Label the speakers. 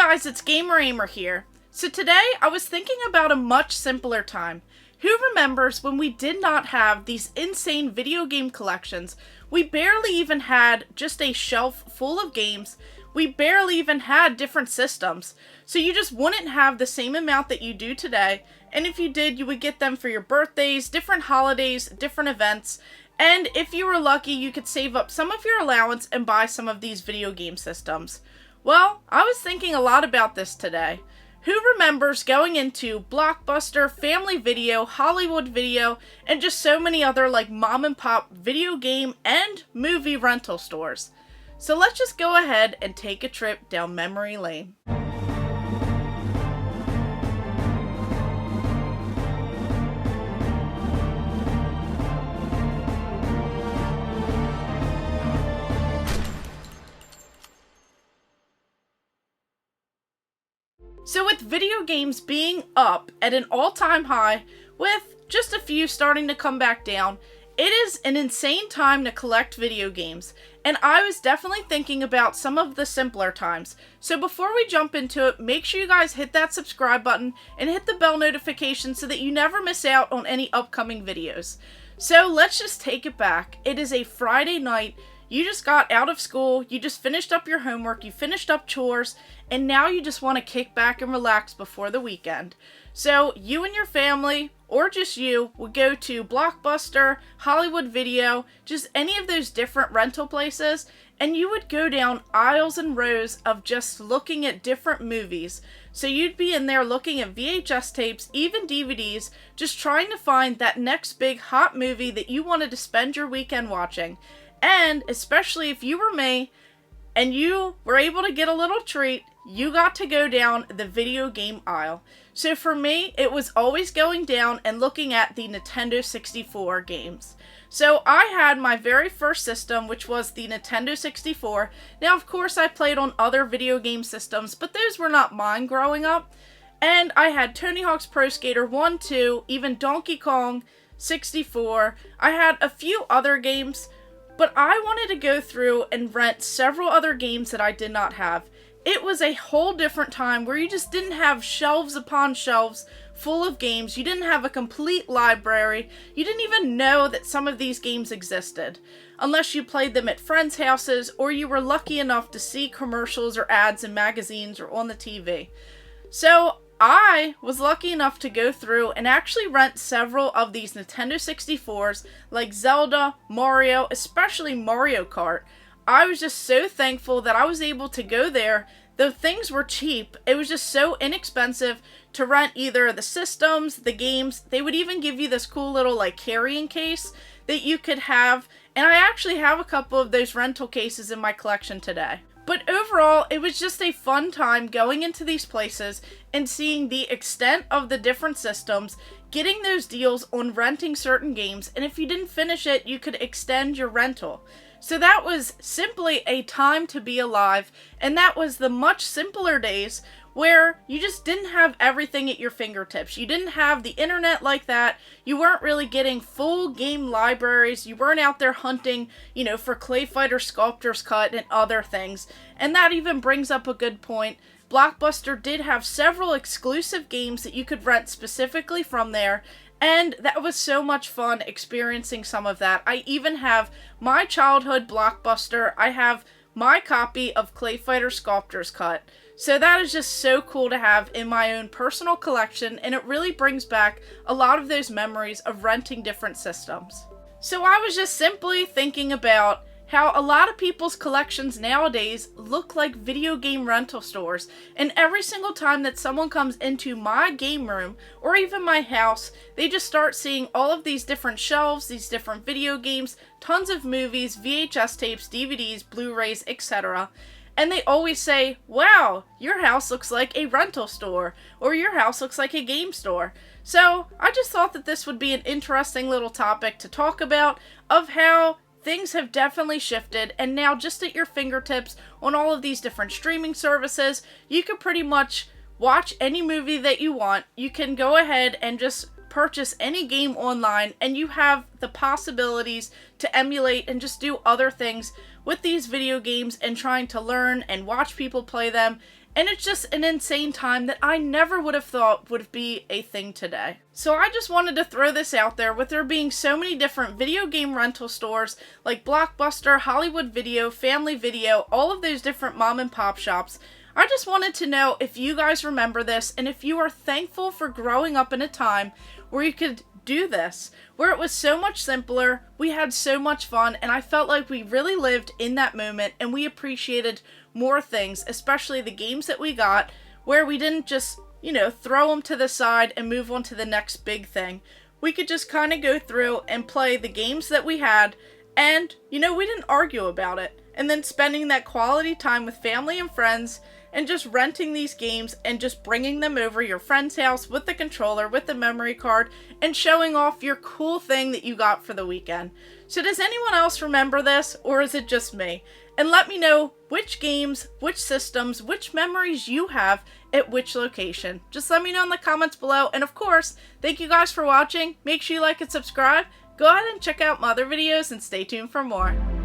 Speaker 1: guys, it's Ahmer here. So today I was thinking about a much simpler time. Who remembers when we did not have these insane video game collections? We barely even had just a shelf full of games. We barely even had different systems. So you just wouldn't have the same amount that you do today. And if you did, you would get them for your birthdays, different holidays, different events. And if you were lucky, you could save up some of your allowance and buy some of these video game systems. Well, I was thinking a lot about this today. Who remembers going into Blockbuster, Family Video, Hollywood Video, and just so many other like mom and pop video game and movie rental stores? So let's just go ahead and take a trip down memory lane. So with video games being up at an all-time high, with just a few starting to come back down, it is an insane time to collect video games, and I was definitely thinking about some of the simpler times. So before we jump into it, make sure you guys hit that subscribe button and hit the bell notification so that you never miss out on any upcoming videos. So let's just take it back. It is a Friday night. You just got out of school, you just finished up your homework, you finished up chores, and now you just want to kick back and relax before the weekend. So you and your family, or just you, would go to Blockbuster, Hollywood Video, just any of those different rental places, and you would go down aisles and rows of just looking at different movies. So you'd be in there looking at VHS tapes, even DVDs, just trying to find that next big hot movie that you wanted to spend your weekend watching. And especially if you were me and you were able to get a little treat, you got to go down the video game aisle. So for me, it was always going down and looking at the Nintendo 64 games. So I had my very first system, which was the Nintendo 64. Now, of course, I played on other video game systems, but those were not mine growing up. And I had Tony Hawk's Pro Skater 1, 2, even Donkey Kong 64. I had a few other games, but I wanted to go through and rent several other games that I did not have. It was a whole different time where you just didn't have shelves upon shelves full of games. You didn't have a complete library. You didn't even know that some of these games existed, unless you played them at friends' houses or you were lucky enough to see commercials or ads in magazines or on the TV. So I was lucky enough to go through and actually rent several of these Nintendo 64s, like Zelda, Mario, especially Mario Kart. I was just so thankful that I was able to go there. Though things were cheap, it was just so inexpensive to rent either the systems, the games. They would even give you this cool little like carrying case that you could have, and I actually have a couple of those rental cases in my collection today. But overall, it was just a fun time going into these places and seeing the extent of the different systems, getting those deals on renting certain games, and if you didn't finish it, you could extend your rental. So that was simply a time to be alive, and that was the much simpler days where you just didn't have everything at your fingertips. You didn't have the internet like that. You weren't really getting full game libraries. You weren't out there hunting, for Clay Fighter Sculptor's Cut and other things. And that even brings up a good point. Blockbuster did have several exclusive games that you could rent specifically from there, and that was so much fun experiencing some of that. I even have my childhood Blockbuster. I have my copy of Clay Fighter Sculptor's Cut. So that is just so cool to have in my own personal collection, and it really brings back a lot of those memories of renting different systems. So I was just simply thinking about how a lot of people's collections nowadays look like video game rental stores, and every single time that someone comes into my game room or even my house, they just start seeing all of these different shelves, these different video games, tons of movies, VHS tapes, DVDs, Blu-rays, etc. And they always say, wow, your house looks like a rental store, or your house looks like a game store. So I just thought that this would be an interesting little topic to talk about, of how things have definitely shifted, and now just at your fingertips on all of these different streaming services, you can pretty much watch any movie that you want. You can go ahead and just purchase any game online, and you have the possibilities to emulate and just do other things with these video games and trying to learn and watch people play them. and it's just an insane time that I never would have thought would be a thing today. So I just wanted to throw this out there, with there being so many different video game rental stores like Blockbuster, Hollywood Video, Family Video, all of those different mom and pop shops. I just wanted to know if you guys remember this, and if you are thankful for growing up in a time where you could do this, where it was so much simpler, we had so much fun, and I felt like we really lived in that moment and we appreciated more things, especially the games that we got, where we didn't just, throw them to the side and move on to the next big thing. We could just kind of go through and play the games that we had, and, we didn't argue about it. And then spending that quality time with family and friends, and just renting these games and just bringing them over your friend's house with the controller, with the memory card, and showing off your cool thing that you got for the weekend. So does anyone else remember this, or is it just me? And let me know which games, which systems, which memories you have at which location. Just let me know in the comments below. And of course, thank you guys for watching. Make sure you like and subscribe. Go ahead and check out my other videos and stay tuned for more.